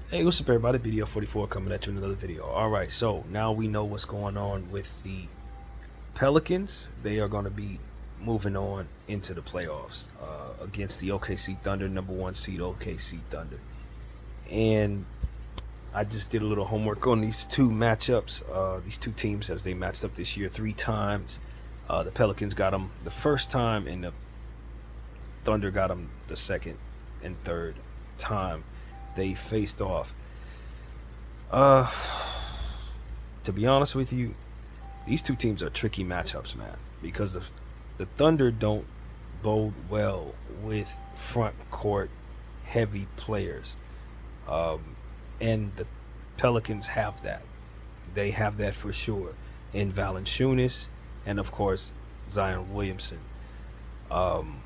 Hey, what's up, everybody? BDO 44 coming at you in another video. All right, so now we know what's going on with the Pelicans. They are going to be moving on into the playoffs against the OKC Thunder, number one seed OKC Thunder. And I just did a little homework on these two matchups, these two teams as they matched up this year three times. The Pelicans got them the first time, and the Thunder got them the second and third time they faced off. Uh, to be honest with you, these two teams are tricky matchups, man, because the Thunder don't bode well with front court heavy players, um, and the Pelicans have that. They have that for sure in Valanciunas and of course Zion Williamson. Um,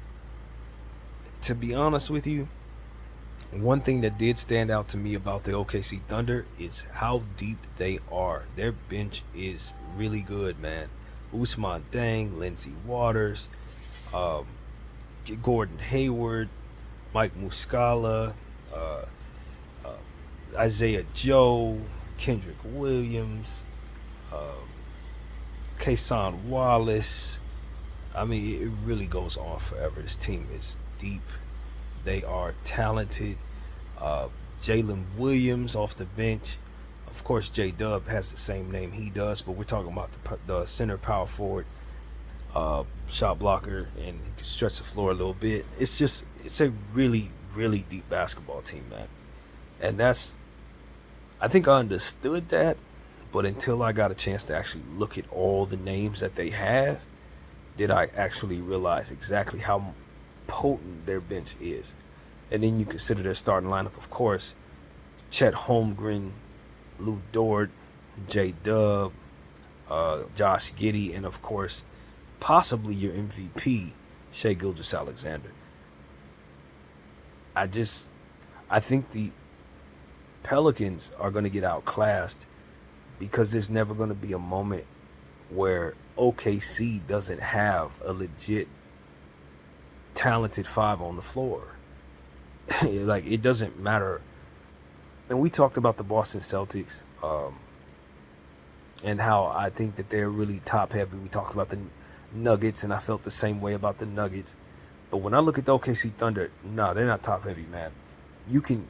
to be honest with you, one thing that did stand out to me about the OKC Thunder is how deep they are. Their bench is really good, man. Usman Dang, Lindsey Waters, um, Gordon Hayward, Mike Muscala, uh, Isaiah Joe, Kendrick Williams, um, Kason Wallace. I mean, it really goes on forever. This team is deep. They are talented. Uh, Jalen Williams off the bench. Of course, J Dub has the same name he does, but we're talking about the center power forward, shot blocker, and he can stretch the floor a little bit. It's a really, really deep basketball team, man. And I think I understood that, but until I got a chance to actually look at all the names that they have, did I actually realize exactly how potent their bench is. And then you consider their starting lineup, of course: Chet Holmgren, Lou Dort, J Dub, Josh Giddey, and of course, possibly your MVP, Shea Gilgeous Alexander. I just, I think the Pelicans are going to get outclassed because there's never going to be a moment where OKC doesn't have a legit talented five on the floor. Like, it doesn't matter. And we talked about the Boston Celtics, and how I think that they're really top heavy. We talked about the Nuggets, and I felt the same way about the Nuggets. But when I look at the OKC Thunder, no, they're not top heavy, man. You can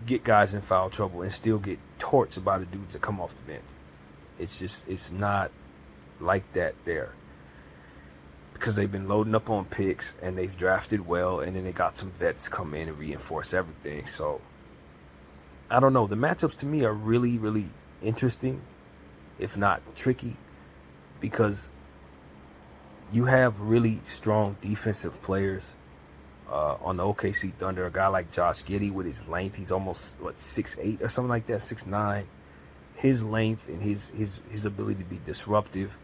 get guys in foul trouble and still get torched by the dudes that come off the bench. It's not like that there, because they've been loading up on picks and they've drafted well, and then they got some vets come in and reinforce everything. So I don't know. The matchups to me are really, really interesting, if not tricky, because you have really strong defensive players on the OKC Thunder. A guy like Josh Giddey with his length, he's almost 6'8" or something like that, 6'9". His length and his ability to be disruptive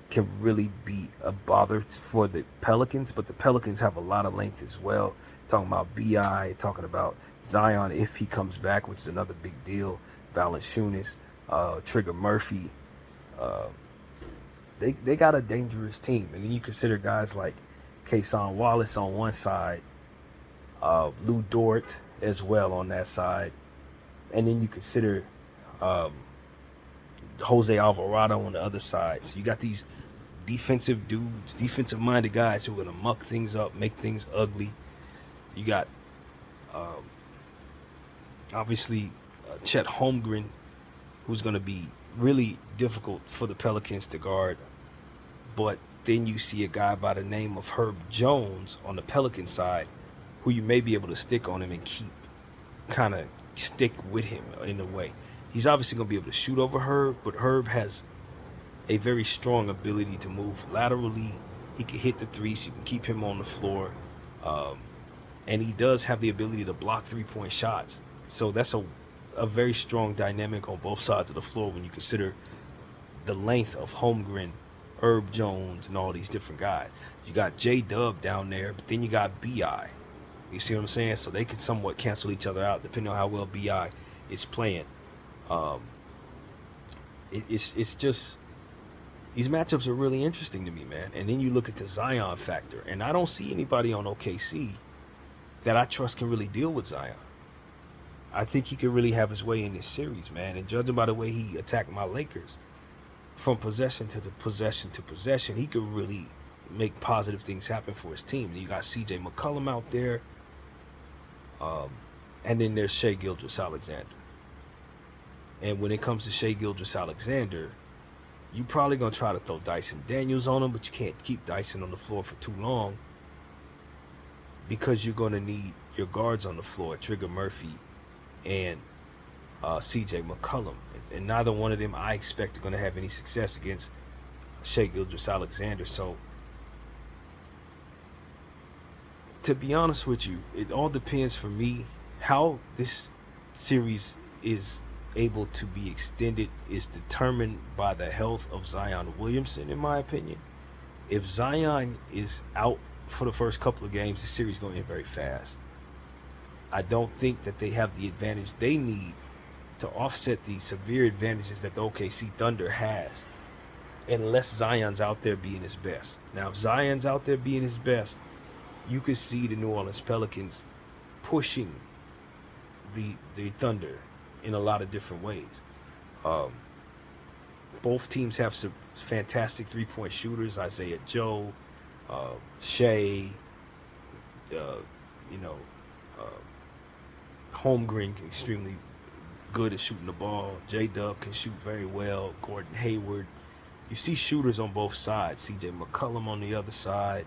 can really be a bother for the Pelicans, but the Pelicans have a lot of length as well. Talking about Bi, talking about Zion if he comes back, which is another big deal. Valanciunas, Trigger Murphy. Uh, they got a dangerous team, and then you consider guys like Kason Wallace on one side, Lou Dort as well on that side, and then you consider um, Jose Alvarado on the other side. So you got these defensive dudes, defensive minded guys who are going to muck things up, make things ugly. You got um, obviously Chet Holmgren, who's going to be really difficult for the Pelicans to guard. But then you see a guy by the name of Herb Jones on the Pelican side, who you may be able to stick on him and keep kind of stick with him in a way. He's obviously going to be able to shoot over Herb, but Herb has a very strong ability to move laterally. He can hit the three, so you can keep him on the floor. Um, and he does have the ability to block 3-point shots. So that's a very strong dynamic on both sides of the floor when you consider the length of Holmgren, Herb Jones, and all these different guys. You got J Dub down there, but then you got Bi. You see what I'm saying? So they can somewhat cancel each other out depending on how well Bi is playing. Um, it's just, these matchups are really interesting to me, man. And then you look at the Zion factor, and I don't see anybody on OKC that I trust can really deal with Zion. I think he could really have his way in this series, man. And judging by the way he attacked my Lakers, from possession to the possession to possession, he could really make positive things happen for his team. And you got C.J. McCollum out there, um, and then there's Shai Gilgeous-Alexander. And when it comes to Shai Gilgeous-Alexander, you probably gonna try to throw Dyson Daniels on him, but you can't keep Dyson on the floor for too long because you're gonna need your guards on the floor, Trigger Murphy and C.J. McCollum, and neither one of them I expect are going to have any success against Shai Gilgeous-Alexander. So, to be honest with you, it all depends for me how this series is able to be extended is determined by the health of Zion Williamson, in my opinion. If Zion is out for the first couple of games, the series is going to end very fast. I don't think that they have the advantage they need to offset the severe advantages that the OKC Thunder has, unless Zion's out there being his best. Now, if Zion's out there being his best, you could see the New Orleans Pelicans pushing the Thunder in a lot of different ways. Both teams have some fantastic three-point shooters. Isaiah Joe, Shai, Holmgren extremely good at shooting the ball. J-Dub can shoot very well. Gordon Hayward. You see shooters on both sides. C.J. McCollum on the other side.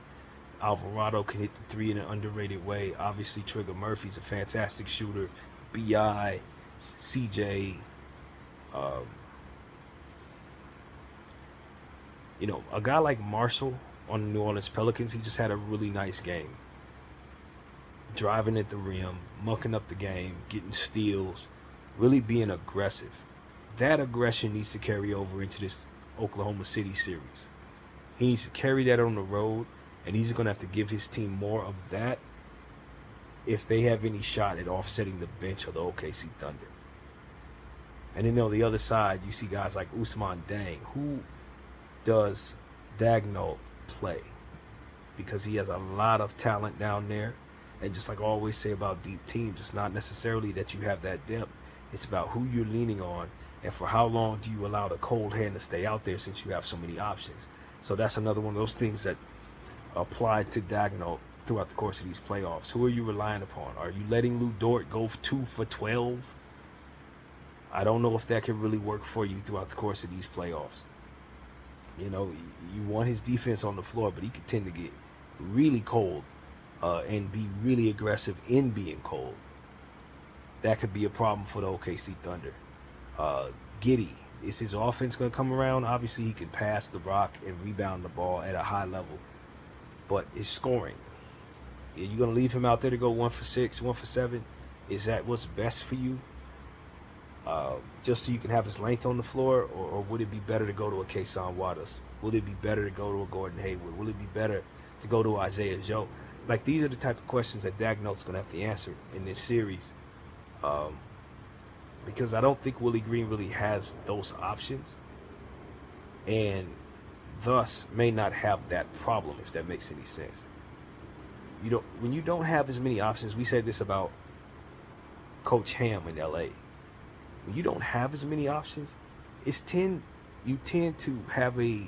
Alvarado can hit the three in an underrated way. Obviously, Trigger Murphy's a fantastic shooter. B.I., C.J., a guy like Marshall on the New Orleans Pelicans, he just had a really nice game. Driving at the rim, mucking up the game, getting steals, really being aggressive. That aggression needs to carry over into this Oklahoma City series. He needs to carry that on the road, and he's going to have to give his team more of that if they have any shot at offsetting the bench of the OKC Thunder. And then on the other side, you see guys like Ousmane Dang. Who does Dagnall play? Because he has a lot of talent down there. And just like I always say about deep teams, it's not necessarily that you have that depth. It's about who you're leaning on and for how long do you allow the cold hand to stay out there since you have so many options. So that's another one of those things that apply to Dagnall throughout the course of these playoffs. Who are you relying upon? Are you letting Lou Dort go 2 for 12? I don't know if that can really work for you throughout the course of these playoffs. You want his defense on the floor, but he could tend to get really cold and be really aggressive in being cold. That could be a problem for the OKC Thunder. Giddey, is his offense going to come around? Obviously, he can pass the rock and rebound the ball at a high level, but it's scoring. Are you going to leave him out there to go 1 for 6, 1 for 7? Is that what's best for you? Just so you can have his length on the floor, or would it be better to go to a Kayson Waters? Would it be better to go to a Gordon Hayward? Will it be better to go to Isaiah Joe? Like, these are the type of questions that Dagnall's going to have to answer in this series. Because I don't think Willie Green really has those options, and thus may not have that problem, if that makes any sense. When you don't have as many options, we said this about Coach Ham in LA. When you don't have as many options, you tend to have a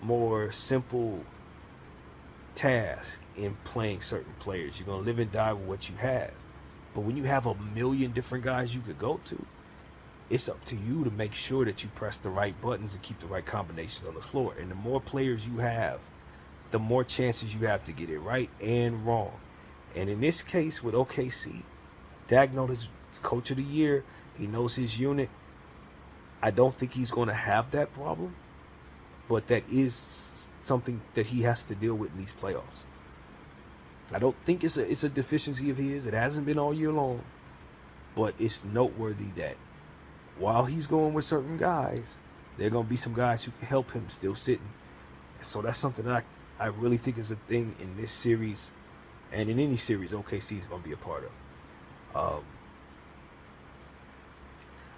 more simple task in playing certain players. You're gonna live and die with what you have. But when you have a million different guys you could go to, it's up to you to make sure that you press the right buttons and keep the right combinations on the floor. And the more players you have, the more chances you have to get it right and wrong. And in this case with OKC, Dagnall is coach of the year. He knows his unit. I don't think he's going to have that problem, but that is something that he has to deal with in these playoffs. I don't think it's a deficiency of his. It hasn't been all year long, but it's noteworthy that while he's going with certain guys, there are going to be some guys who can help him still sitting. So that's something that I really think is a thing in this series, and in any series OKC is going to be a part of.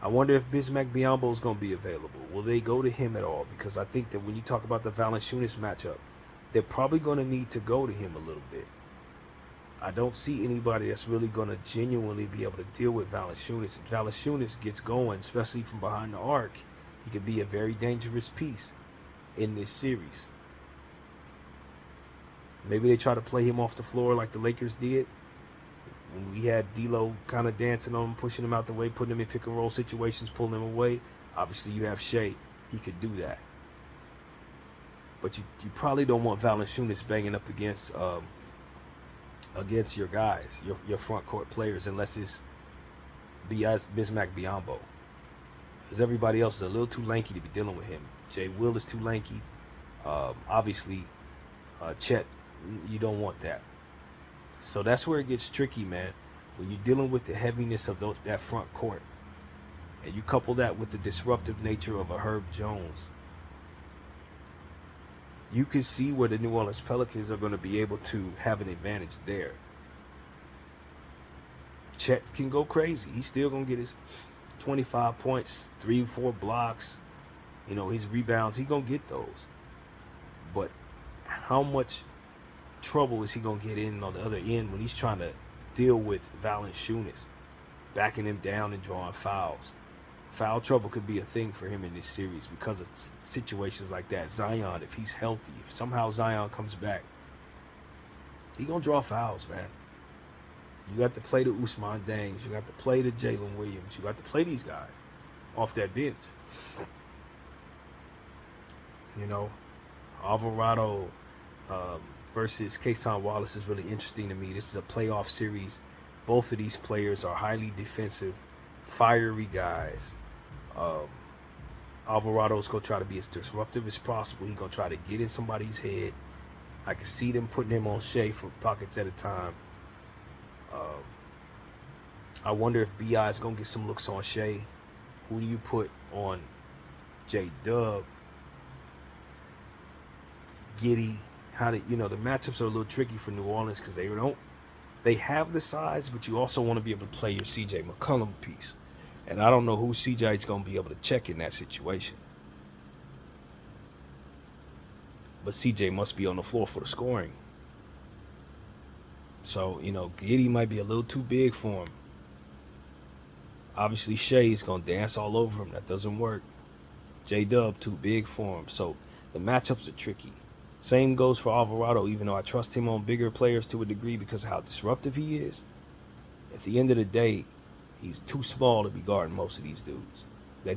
I wonder if Bismack Biyombo is going to be available. Will they go to him at all? Because I think that when you talk about the Valanciunas matchup, they're probably going to need to go to him a little bit. I don't see anybody that's really going to genuinely be able to deal with Valanciunas. If Valanciunas gets going, especially from behind the arc, he could be a very dangerous piece in this series. Maybe they try to play him off the floor like the Lakers did when we had D'Lo kind of dancing on him, pushing him out the way, putting him in pick and roll situations, pulling him away. Obviously, you have Shea. He could do that. But you probably don't want Valanciunas banging up against your guys, your front court players, unless it's Bismack Biyombo. Because everybody else is a little too lanky to be dealing with him. Jay Will is too lanky. Obviously, Chet, you don't want that. So that's where it gets tricky, man. When you're dealing with the heaviness of that front court, and you couple that with the disruptive nature of a Herb Jones, you can see where the New Orleans Pelicans are going to be able to have an advantage there. Chet can go crazy. He's still going to get his 25 points, 3-4 blocks, his rebounds. He's going to get those. But how much trouble is he going to get in on the other end when he's trying to deal with Valanciunas, backing him down and drawing fouls? Foul trouble could be a thing for him in this series because of situations like that. Zion, if he's healthy, if somehow Zion comes back, he's going to draw fouls, man. You got to play the Ousmane Dangs. You got to play the Jalen Williams. You got to play these guys off that bench. Alvarado versus Kason Wallace is really interesting to me. This is a playoff series. Both of these players are highly defensive, fiery guys. Alvarado's going to try to be as disruptive as possible. He's going to try to get in somebody's head. I can see them putting him on Shea for pockets at a time. I wonder if B.I. is going to get some looks on Shea. Who do you put on J-Dub? Giddey? The matchups are a little tricky for New Orleans because they have the size, but you also want to be able to play your C.J. McCollum piece. And I don't know who C.J. is going to be able to check in that situation. But C.J. must be on the floor for the scoring. So, Giddey might be a little too big for him. Obviously, Shea is going to dance all over him. That doesn't work. J-Dub, too big for him. So, the matchups are tricky. Same goes for Alvarado, even though I trust him on bigger players to a degree because of how disruptive he is. At the end of the day, he's too small to be guarding most of these dudes that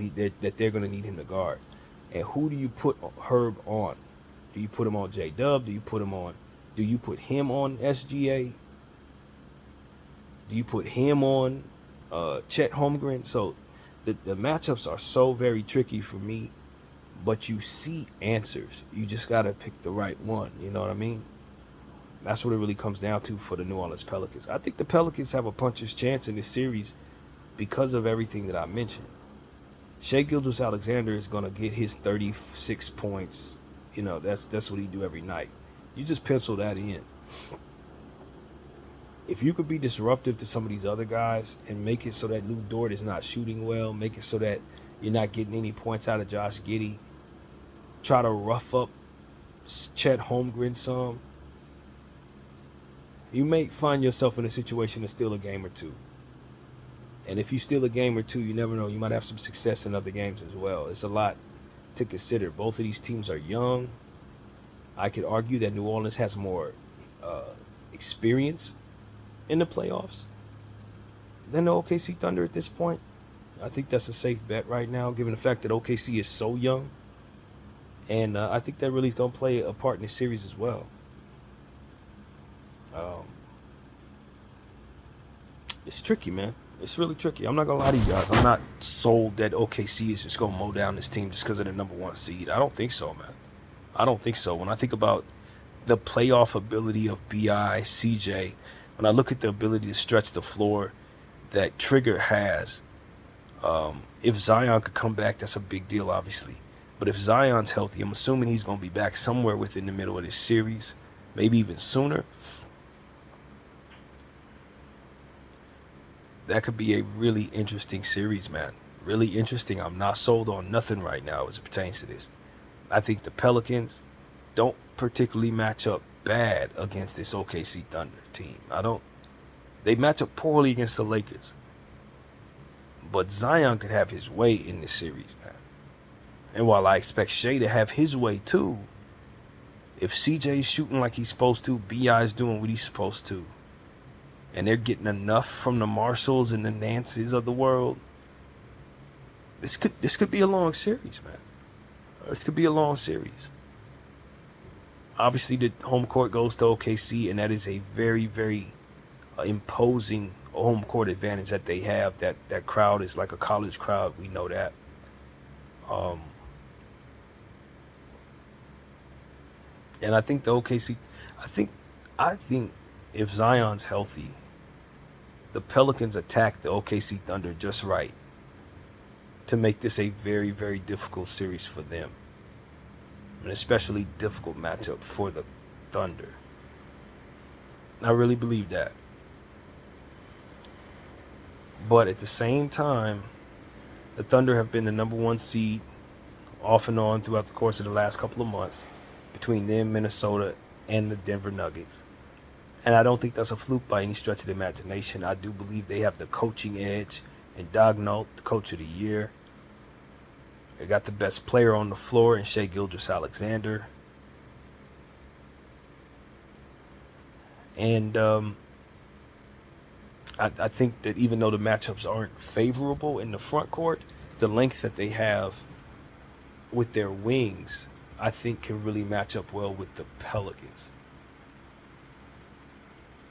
they're going to need him to guard. And who do you put Herb on? Do you put him on J-Dub? Do you put him on SGA? Do you put him on Chet Holmgren? So the matchups are so very tricky for me, but you see answers. You just got to pick the right one. You know what I mean? That's what it really comes down to for the New Orleans Pelicans. I think the Pelicans have a puncher's chance in this series because of everything that I mentioned. Shai Gilgeous-Alexander is going to get his 36 points. That's what he do every night. You just pencil that in. If you could be disruptive to some of these other guys and make it so that Lou Dort is not shooting well, make it so that you're not getting any points out of Josh Giddey, try to rough up Chet Holmgren some, you may find yourself in a situation to steal a game or two. And if you steal a game or two, you never know. You might have some success in other games as well. It's a lot to consider. Both of these teams are young. I could argue that New Orleans has more experience in the playoffs than the OKC Thunder at this point. I think that's a safe bet right now, given the fact that OKC is so young. And I think that really is going to play a part in this series as well. It's tricky, man. It's really tricky. I'm not going to lie to you guys. I'm not sold that OKC is just going to mow down this team just because of the number one seed. I don't think so, man. I don't think so. When I think about the playoff ability of B.I., CJ, when I look at the ability to stretch the floor that Trigger has, if Zion could come back, that's a big deal, obviously. But if Zion's healthy, I'm assuming he's going to be back somewhere within the middle of this series, maybe even sooner. That could be a really interesting series, man. Really interesting. I'm not sold on nothing right now as it pertains to this. I think the Pelicans don't particularly match up bad against this OKC Thunder team. They match up poorly against the Lakers. But Zion could have his way in this series, man. And while I expect Shea to have his way too, if CJ's shooting like he's supposed to, BI's doing what he's supposed to, and they're getting enough from the Marshalls and the Nances of the world, this could be a long series, man. This could be a long series. Obviously, the home court goes to OKC, and that is a very, very imposing home court advantage that they have. That crowd is like a college crowd. We know that. And I think the OKC, I think if Zion's healthy, the Pelicans attack the OKC Thunder just right to make this a very, very difficult series for them. An especially difficult matchup for the Thunder. I really believe that. But at the same time, the Thunder have been the number one seed off and on throughout the course of the last couple of months between them, Minnesota, and the Denver Nuggets. And I don't think that's a fluke by any stretch of the imagination. I do believe they have the coaching edge. And Dagnall, the coach of the year. They got the best player on the floor in Shai Gilgeous-Alexander. And I think that even though the matchups aren't favorable in the front court, the length that they have with their wings, I think can really match up well with the Pelicans.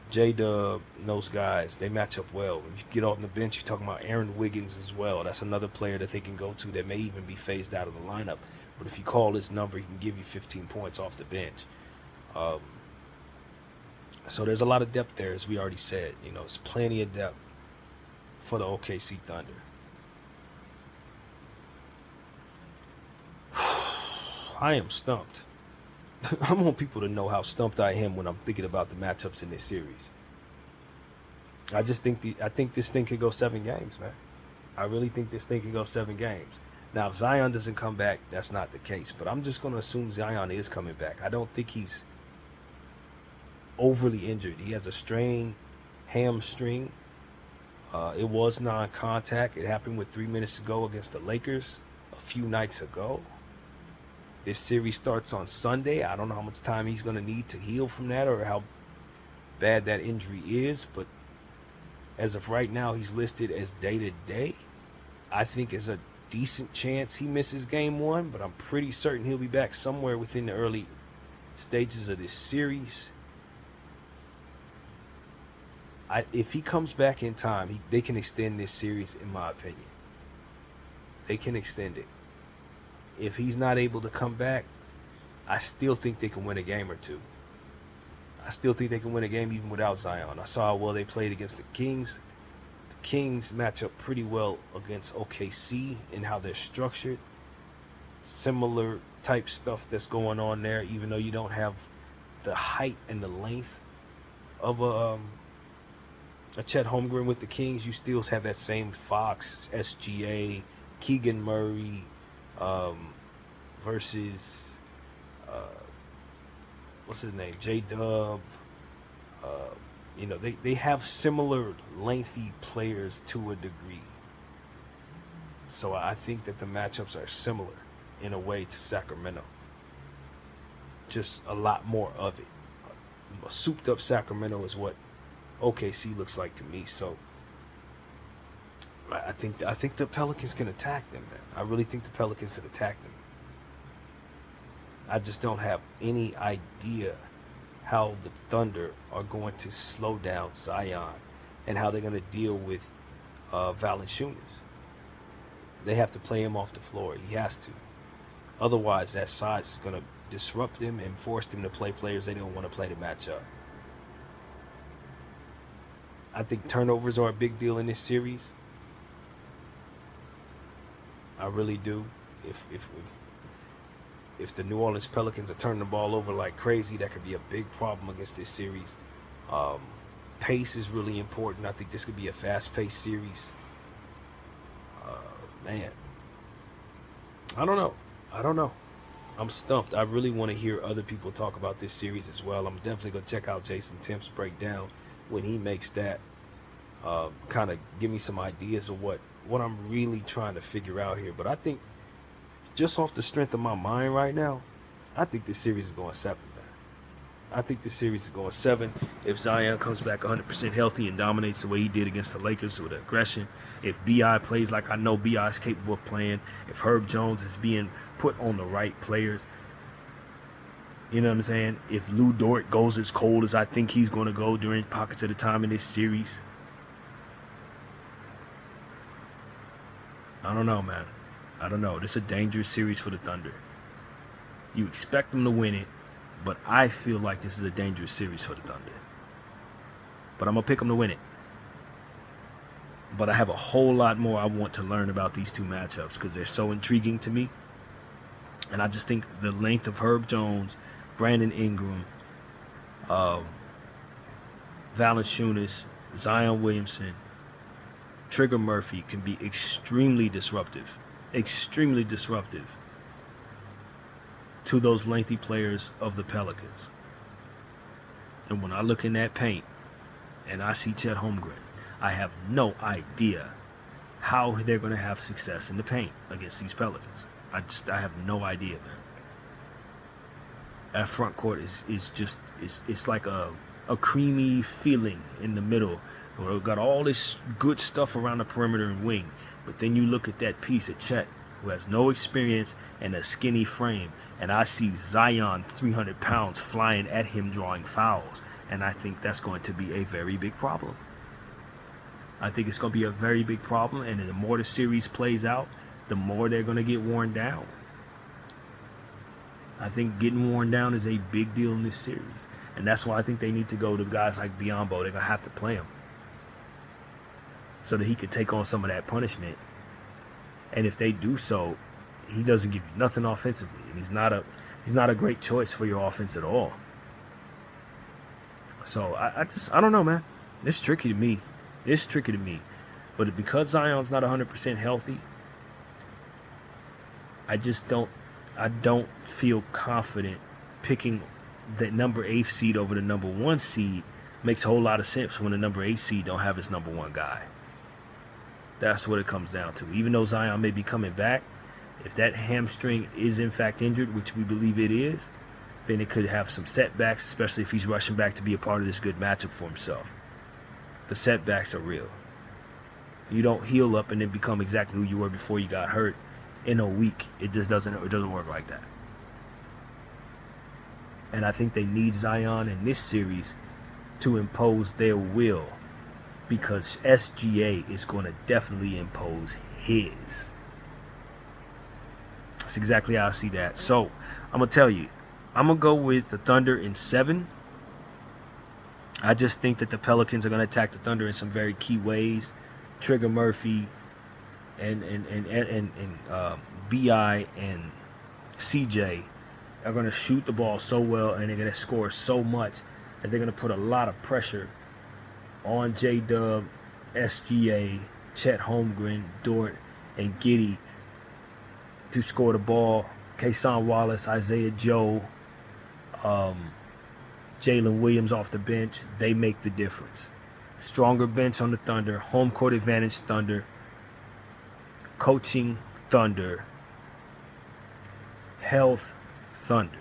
J-Dub and those guys, they match up well. When you get off the bench, you're talking about Aaron Wiggins as well. That's another player that they can go to that may even be phased out of the lineup. But if you call his number, he can give you 15 points off the bench. So there's a lot of depth there, as we already said. You know, it's plenty of depth for the OKC Thunder. I am stumped. I want people to know how stumped I am when I'm thinking about the matchups in this series. I think this thing could go 7 games, man. I really think this thing could go 7 games. Now, if Zion doesn't come back, that's not the case. But I'm just going to assume Zion is coming back. I don't think he's overly injured. He has a strained hamstring. It was non-contact. It happened with 3 minutes to go against the Lakers a few nights ago. This series starts on Sunday. I don't know how much time he's going to need to heal from that or how bad that injury is. But as of right now, he's listed as day-to-day. I think there's a decent chance he misses game 1, but I'm pretty certain he'll be back somewhere within the early stages of this series. If he comes back in time, they can extend this series, in my opinion. They can extend it. If he's not able to come back, I still think they can win a game or two. I still think they can win a game even without Zion. I saw how well they played against the Kings. The Kings match up pretty well against OKC in how they're structured. Similar type stuff that's going on there, even though you don't have the height and the length of a Chet Holmgren with the Kings. You still have that same Fox, SGA, Keegan Murray, versus what's his name, J-Dub. You know, they have similar lengthy players to a degree. So I think that the matchups are similar in a way to Sacramento. Just a lot more of it. A souped up Sacramento is what OKC looks like to me. So I think the Pelicans can attack them, man. I really think the Pelicans can attack them. I just don't have any idea how the Thunder are going to slow down Zion and how they're going to deal with Valanciunas. They have to play him off the floor. He has to. Otherwise, that size is going to disrupt him and force them to play players they don't want to play to match up. I think turnovers are a big deal in this series. I really do. If the New Orleans Pelicans are turning the ball over like crazy, that could be a big problem against this series. Pace is really important. I think this could be a fast-paced series. Man, I don't know. I'm stumped. I really want to hear other people talk about this series as well. I'm definitely gonna check out Jason Timp's breakdown when he makes that. Kind of give me some ideas of what I'm really trying to figure out here. But I think just off the strength of my mind right now, I think this series is going 7, man. I think this series is going 7. If Zion comes back 100% healthy and dominates the way he did against the Lakers with aggression, if BI plays like I know BI is capable of playing, if Herb Jones is being put on the right players, you know what I'm saying? If Lou Dort goes as cold as I think he's going to go during pockets of the time in this series, I don't know, man. I don't know. This is a dangerous series for the Thunder. You expect them to win it, but I feel like this is a dangerous series for the Thunder. But I'm going to pick them to win it. But I have a whole lot more I want to learn about these two matchups because they're so intriguing to me. And I just think the length of Herb Jones, Brandon Ingram, Valanciunas, Zion Williamson, Trigger Murphy can be extremely disruptive to those lengthy players of the Pelicans. And when I look in that paint and I see Chet Holmgren, I have no idea how they're going to have success in the paint against these Pelicans. I have no idea, man. That front court it's like a creamy feeling in the middle. We've got all this good stuff around the perimeter and wing, but then you look at that piece of Chet, who has no experience and a skinny frame, and I see Zion 300 pounds flying at him drawing fouls, and I think that's going to be a very big problem. I think it's going to be a very big problem, and the more the series plays out, the more they're going to get worn down. I think getting worn down is a big deal in this series, and that's why I think they need to go to guys like Biyombo. They're going to have to play him so that he can take on some of that punishment. And if they do so, he doesn't give you nothing offensively, and he's not a great choice for your offense at all. So I don't know, man. It's tricky to me. But because Zion's not 100% healthy, I don't feel confident picking the number 8 seed over the number 1 seed. Makes a whole lot of sense when the number 8 seed don't have his number 1 guy. That's what it comes down to. Even though Zion may be coming back, if that hamstring is in fact injured, which we believe it is, then it could have some setbacks, especially if he's rushing back to be a part of this good matchup for himself. The setbacks are real. You don't heal up and then become exactly who you were before you got hurt in a week. It doesn't work like that. And I think they need Zion in this series to impose their will, because SGA is going to definitely impose his. That's exactly how I see that. So, I'm going to tell you, I'm going to go with the Thunder in 7. I just think that the Pelicans are going to attack the Thunder in some very key ways. Trigger Murphy and BI and CJ are going to shoot the ball so well, and they're going to score so much that they're going to put a lot of pressure on J-Dub, SGA, Chet Holmgren, Dort, and Giddey to score the ball. Kason Wallace, Isaiah Joe, Jalen Williams off the bench, they make the difference. Stronger bench on the Thunder, home court advantage Thunder, coaching Thunder, health Thunder,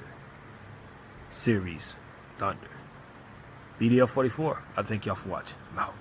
series Thunder. BDL 44, I thank y'all for watching. I'm out.